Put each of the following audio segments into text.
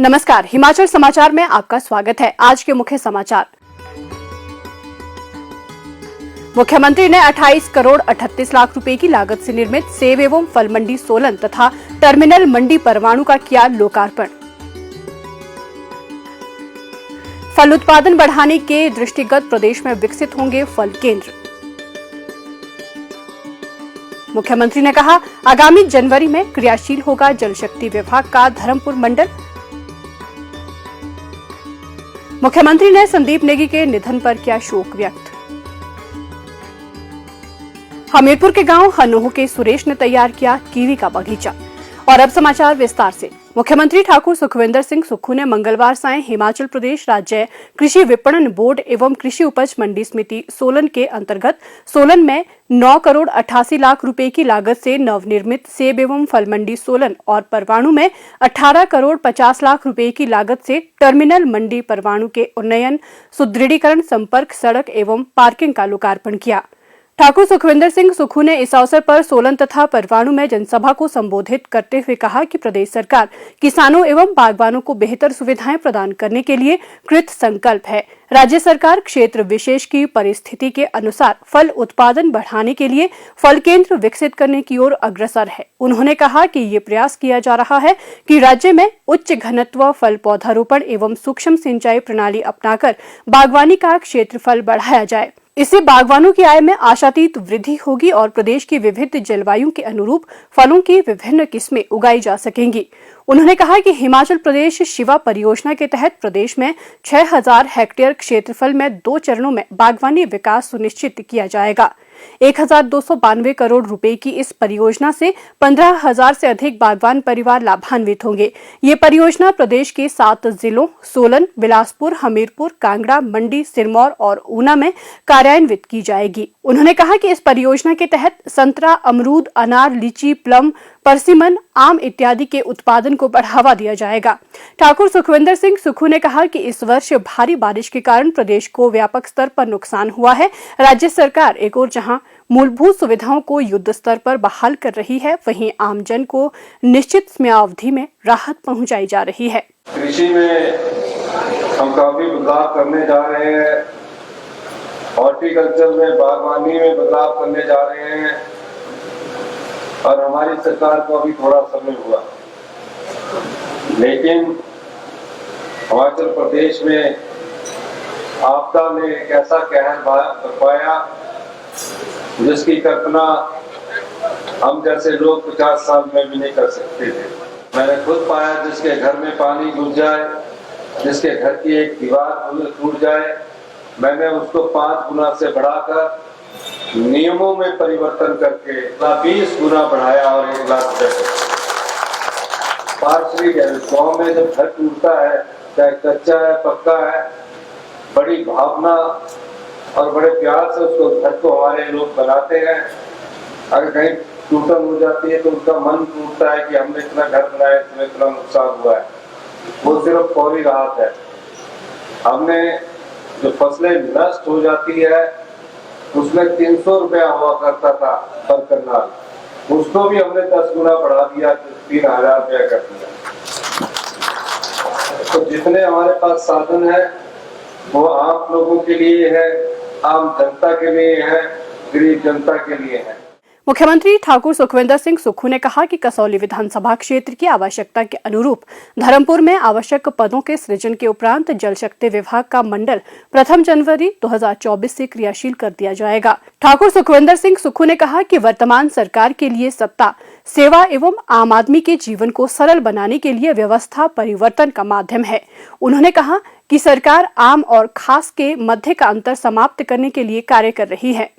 नमस्कार, हिमाचल समाचार में आपका स्वागत है। आज के मुख्य समाचार। मुख्यमंत्री ने 28 करोड़ 38 लाख रुपए की लागत से निर्मित सेब एवं फल मंडी सोलन तथा टर्मिनल मंडी परवाणु का किया लोकार्पण। फल उत्पादन बढ़ाने के दृष्टिगत प्रदेश में विकसित होंगे फल केंद्र। मुख्यमंत्री ने कहा, आगामी जनवरी में क्रियाशील होगा जल शक्ति विभाग का धर्मपुर मंडल। मुख्यमंत्री ने संदीप नेगी के निधन पर किया शोक व्यक्त। हमीरपुर के गांव हनोह के सुरेश ने तैयार किया कीवी का बगीचा। और अब समाचार विस्तार से। मुख्यमंत्री ठाकुर सुखविंदर सिंह सुक्खू ने मंगलवार सायं हिमाचल प्रदेश राज्य कृषि विपणन बोर्ड एवं कृषि उपज मंडी समिति सोलन के अंतर्गत सोलन में 9 करोड़ 88 लाख रुपए की लागत से नवनिर्मित सेब एवं फल मंडी सोलन और परवाणु में 18 करोड़ 50 लाख रुपए की लागत से टर्मिनल मंडी परवाणु के उन्नयन, सुदृढ़ीकरण, संपर्क सड़क एवं पार्किंग का लोकार्पण किया। ठाकुर सुखविंदर सिंह सुक्खू ने इस अवसर पर सोलन तथा परवाणु में जनसभा को संबोधित करते हुए कहा कि प्रदेश सरकार किसानों एवं बागवानों को बेहतर सुविधाएं प्रदान करने के लिए कृत संकल्प है। राज्य सरकार क्षेत्र विशेष की परिस्थिति के अनुसार फल उत्पादन बढ़ाने के लिए फल केंद्र विकसित करने की ओर अग्रसर है। उन्होंने कहा कि ये प्रयास किया जा रहा है कि राज्य में उच्च घनत्व फल पौधारोपण एवं सूक्ष्म सिंचाई प्रणाली अपनाकर बागवानी का क्षेत्रफल बढ़ाया जाए। इससे बागवानों की आय में आशातीत वृद्धि होगी और प्रदेश की विविध जलवायु के अनुरूप फलों की विभिन्न किस्में उगाई जा सकेंगी। उन्होंने कहा कि हिमाचल प्रदेश शिवा परियोजना के तहत प्रदेश में 6000 हेक्टेयर क्षेत्रफल में 2 चरणों में बागवानी विकास सुनिश्चित किया जाएगा। 1292 करोड़ रुपए की इस परियोजना से 15,000 से अधिक बागवान परिवार लाभान्वित होंगे। ये परियोजना प्रदेश के 7 जिलों सोलन, बिलासपुर, हमीरपुर, कांगड़ा, मंडी, सिरमौर और ऊना में कार्यान्वित की जाएगी। उन्होंने कहा कि इस परियोजना के तहत संतरा, अमरूद, अनार, लीची, प्लम, परसिमन, आम इत्यादि के उत्पादन को बढ़ावा दिया जाएगा। ठाकुर सुखविंदर सिंह सुक्खू ने कहा कि इस वर्ष भारी बारिश के कारण प्रदेश को व्यापक स्तर पर नुकसान हुआ है। राज्य सरकार एक ओर जहां मूलभूत सुविधाओं को युद्ध स्तर पर बहाल कर रही है, वहीं आमजन को निश्चित समयावधि में राहत पहुंचाई जा रही है। कृषि में हम काफी बदलाव करने जा रहे हैं। हॉर्टिकल्चर में, बागवानी में बदलाव करने जा रहे हैं और हमारी सरकार को अभी थोड़ा समय हुआ, लेकिन हिमाचल प्रदेश में आपदा ने एक ऐसा कहर बरपाया जिसकी कल्पना हम जैसे लोग 50 साल में भी नहीं कर सकते थे। मैंने खुद पाया, जिसके घर में पानी घुस जाए, जिसके घर की एक दीवार टूट जाए, मैंने उसको 5 गुना से बढ़ाकर नियमों में परिवर्तन करके 20 गुना बढ़ाया और 1 लाख रुपए। पार्शली गांव में जब घर टूटता है, चाहे कच्चा है पक्का है, बड़ी भावना और बड़े प्यार से उसको घर को हमारे लोग बनाते हैं। अगर कहीं टूटन हो जाती है तो उनका मन टूटता है कि हमने इतना घर बनाया, इसमें इतना नुकसान हुआ है। वो सिर्फ फौरी राहत है। हमने जो फसलें नष्ट हो जाती है उसमें 300 रुपया हुआ करता था पर कनाल, उसको भी हमने 10 गुना बढ़ा दिया, 3000 रुपया कर दिया। तो जितने हमारे पास साधन है वो आम लोगों के लिए है, आम जनता के लिए है, गरीब जनता के लिए है। मुख्यमंत्री ठाकुर सुखविंदर सिंह सुक्खू ने कहा कि कसौली विधानसभा क्षेत्र की आवश्यकता के अनुरूप धर्मपुर में आवश्यक पदों के सृजन के उपरांत जल शक्ति विभाग का मंडल 1 जनवरी 2024 से क्रियाशील कर दिया जाएगा। ठाकुर सुखविंदर सिंह सुक्खू ने कहा कि वर्तमान सरकार के लिए सत्ता, सेवा एवं आम आदमी के जीवन को सरल बनाने के लिए व्यवस्था परिवर्तन का माध्यम है। उन्होंने कहा कि सरकार आम और खास के मध्य का अंतर समाप्त करने के लिए कार्य कर रही है।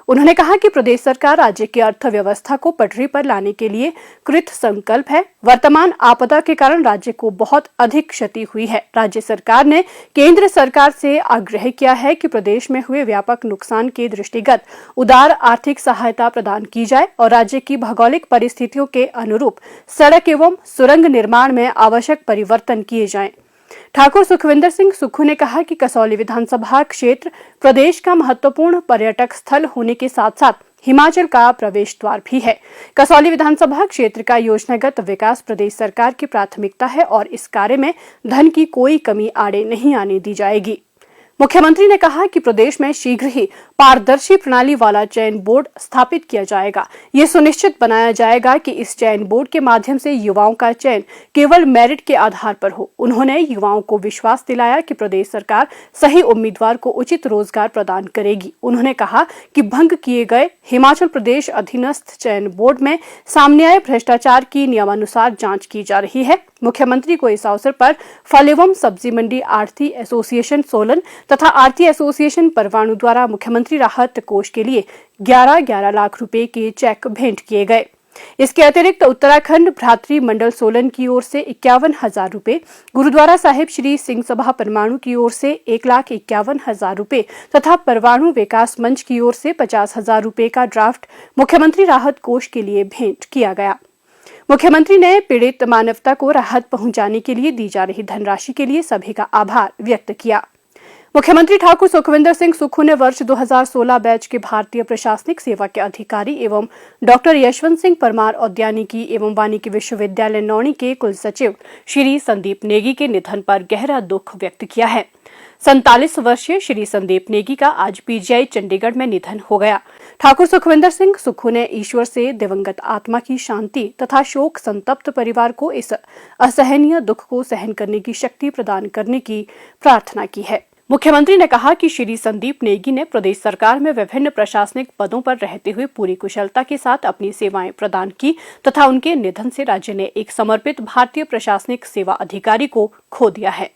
उन्होंने कहा कि प्रदेश सरकार राज्य की अर्थव्यवस्था को पटरी पर लाने के लिए कृत संकल्प है। वर्तमान आपदा के कारण राज्य को बहुत अधिक क्षति हुई है। राज्य सरकार ने केंद्र सरकार से आग्रह किया है कि प्रदेश में हुए व्यापक नुकसान के दृष्टिगत उदार आर्थिक सहायता प्रदान की जाए और राज्य की भौगोलिक परिस्थितियों के अनुरूप सड़क एवं सुरंग निर्माण में आवश्यक परिवर्तन किए जाएं। ठाकुर सुखविंदर सिंह सुक्खू ने कहा कि कसौली विधानसभा क्षेत्र प्रदेश का महत्वपूर्ण पर्यटक स्थल होने के साथ साथ हिमाचल का प्रवेश द्वार भी है। कसौली विधानसभा क्षेत्र का योजनागत विकास प्रदेश सरकार की प्राथमिकता है और इस कार्य में धन की कोई कमी आड़े नहीं आने दी जाएगी। मुख्यमंत्री ने कहा कि प्रदेश में शीघ्र ही पारदर्शी प्रणाली वाला चयन बोर्ड स्थापित किया जाएगा। ये सुनिश्चित बनाया जाएगा कि इस चयन बोर्ड के माध्यम से युवाओं का चयन केवल मेरिट के आधार पर हो। उन्होंने युवाओं को विश्वास दिलाया कि प्रदेश सरकार सही उम्मीदवार को उचित रोजगार प्रदान करेगी। उन्होंने कहा कि भंग किए गए हिमाचल प्रदेश अधीनस्थ चयन बोर्ड में सामने आए भ्रष्टाचार की नियमानुसार जांच की जा रही है। मुख्यमंत्री को इस अवसर पर फल एवं सब्जी मंडी आढ़ती एसोसिएशन सोलन तथा आढ़ती एसोसिएशन परवाणु द्वारा मुख्यमंत्री राहत कोष के लिए 11-11 लाख रुपए के चेक भेंट किए गए। इसके अतिरिक्त उत्तराखंड भ्रातृ मंडल सोलन की ओर से 51,000 रुपए, गुरुद्वारा साहिब श्री सिंह सभा परवाणु की ओर से 1,51,000 रुपए तथा परवाणु विकास मंच की ओर से 50,000 रुपए का ड्राफ्ट मुख्यमंत्री राहत कोष के लिए भेंट किया गया। मुख्यमंत्री ने पीड़ित मानवता को राहत पहुंचाने के लिए दी जा रही धनराशि के लिए सभी का आभार व्यक्त किया। मुख्यमंत्री ठाकुर सुखविंदर सिंह सुक्खू ने वर्ष 2016 बैच के भारतीय प्रशासनिक सेवा के अधिकारी एवं डॉक्टर यशवंत सिंह परमार औद्यानिकी एवं वानिकी विश्वविद्यालय नौणी के कुल सचिव श्री संदीप नेगी के निधन पर गहरा दुख व्यक्त किया है। 47 वर्षीय श्री संदीप नेगी का आज पीजीआई चंडीगढ़ में निधन हो गया। ठाकुर सुखविंदर सिंह सुक्खू ने ईश्वर से दिवंगत आत्मा की शांति तथा शोक संतप्त परिवार को इस असहनीय दुख को सहन करने की शक्ति प्रदान करने की प्रार्थना की है। मुख्यमंत्री ने कहा कि श्री संदीप नेगी ने प्रदेश सरकार में विभिन्न प्रशासनिक पदों पर रहते हुए पूरी कुशलता के साथ अपनी सेवाएं प्रदान की तथा उनके निधन से राज्य ने एक समर्पित भारतीय प्रशासनिक सेवा अधिकारी को खो दिया है।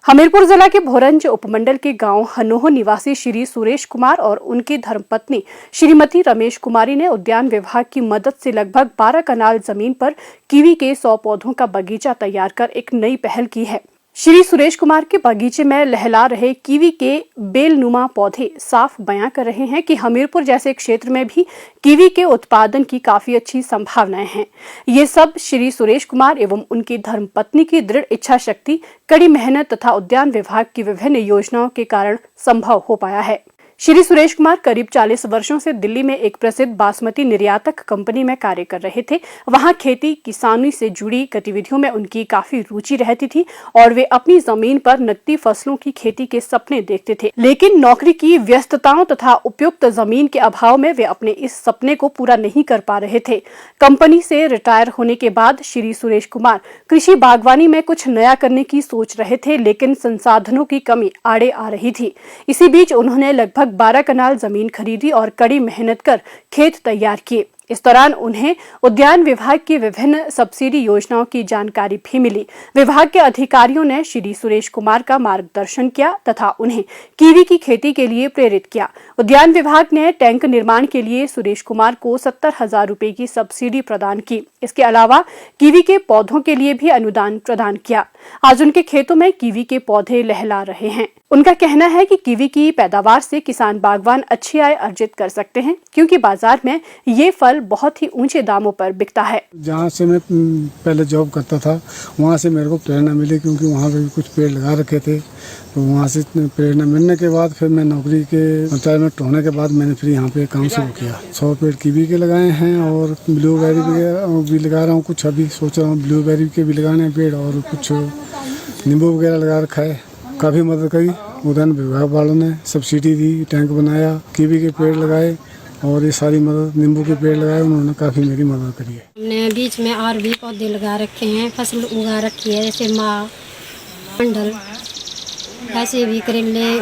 हमीरपुर जिला के भोरंज उपमंडल के गांव हनोह निवासी श्री सुरेश कुमार और उनकी धर्मपत्नी श्रीमती रमेश कुमारी ने उद्यान विभाग की मदद से लगभग 12 कनाल जमीन पर कीवी के 100 पौधों का बगीचा तैयार कर एक नई पहल की है। श्री सुरेश कुमार के बगीचे में लहला रहे कीवी के बेलनुमा पौधे साफ बयां कर रहे हैं कि हमीरपुर जैसे क्षेत्र में भी कीवी के उत्पादन की काफी अच्छी संभावनाएं हैं। ये सब श्री सुरेश कुमार एवं उनकी धर्मपत्नी की दृढ़ इच्छा शक्ति, कड़ी मेहनत तथा उद्यान विभाग की विभिन्न योजनाओं के कारण संभव हो पाया है। श्री सुरेश कुमार करीब 40 वर्षों से दिल्ली में एक प्रसिद्ध बासमती निर्यातक कंपनी में कार्य कर रहे थे। वहां खेती किसानी से जुड़ी गतिविधियों में उनकी काफी रुचि रहती थी और वे अपनी जमीन पर नकदी फसलों की खेती के सपने देखते थे, लेकिन नौकरी की व्यस्तताओं तथा उपयुक्त जमीन के अभाव में वे अपने इस सपने को पूरा नहीं कर पा रहे थे। कंपनी से रिटायर होने के बाद श्री सुरेश कुमार कृषि बागवानी में कुछ नया करने की सोच रहे थे, लेकिन संसाधनों की कमी आड़े आ रही थी। इसी बीच उन्होंने लगभग 12 कनाल जमीन खरीदी और कड़ी मेहनत कर खेत तैयार किए। इस दौरान उन्हें उद्यान विभाग की विभिन्न सब्सिडी योजनाओं की जानकारी भी मिली। विभाग के अधिकारियों ने श्री सुरेश कुमार का मार्गदर्शन किया तथा उन्हें कीवी की खेती के लिए प्रेरित किया। उद्यान विभाग ने टैंक निर्माण के लिए सुरेश कुमार को 70,000 रुपए की सब्सिडी प्रदान की। इसके अलावा कीवी के पौधों के लिए भी अनुदान प्रदान किया। आज उनके खेतों में कीवी के पौधे लहला रहे हैं। उनका कहना है कि कीवी की पैदावार से किसान बागवान अच्छी आय अर्जित कर सकते हैं, क्योंकि बाजार में ये फल बहुत ही ऊंचे दामों पर बिकता है। जहाँ से मैं पहले जॉब करता था वहाँ से मेरे को प्रेरणा मिली, क्योंकि वहाँ पे भी कुछ पेड़ लगा रखे थे। तो वहाँ से प्रेरणा मिलने के बाद फिर मैं नौकरी के रिटायरमेंट होने के बाद मैंने फिर यहाँ पे काम शुरू किया। 100 पेड़ कीवी के लगाए हैं और ब्लूबेरी भी लगा रहा हूँ। कुछ अभी सोच रहा हूँ ब्लूबेरी के भी लगाने हैं पेड़, और कुछ नींबू वगैरह लगा रखा है। काफ़ी मदद करी उद्यान विभाग वालों ने, सब्सिडी दी, टैंक बनाया, कीवी के पेड़ लगाए और ये सारी मदद, नींबू के पेड़ लगाए, उन्होंने काफ़ी मेरी मदद करी है। हमने बीच में और भी पौधे लगा रखे हैं, फसल उगा रखी है, जैसे माँ मंडल, ऐसे भी करेले,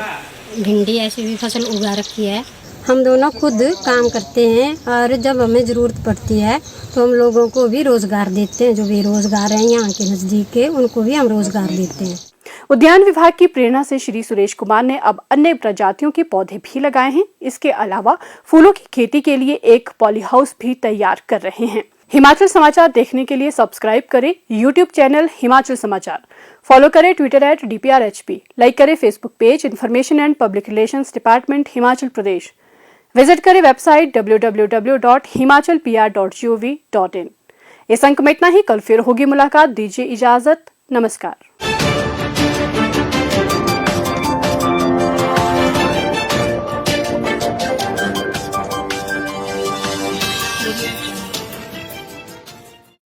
भिंडी, ऐसे भी फसल उगा रखी है। हम दोनों खुद काम करते हैं और जब हमें ज़रूरत पड़ती है तो हम लोगों को भी रोज़गार देते हैं। जो बेरोज़गार हैं यहाँ के नज़दीक के, उनको भी हम रोज़गार देते हैं। उद्यान विभाग की प्रेरणा से श्री सुरेश कुमार ने अब अन्य प्रजातियों के पौधे भी लगाए हैं। इसके अलावा फूलों की खेती के लिए एक पॉली हाउस भी तैयार कर रहे हैं। हिमाचल समाचार देखने के लिए सब्सक्राइब करें यूट्यूब चैनल हिमाचल समाचार, फॉलो करें ट्विटर @DPRHP, लाइक करें Facebook page information and public relations department Himachal Pradesh, visit करें वेबसाइट www.himachalpr.gov.in। इस अंक में इतना ही। कल फिर होगी मुलाकात। दीजिए इजाजत। नमस्कार।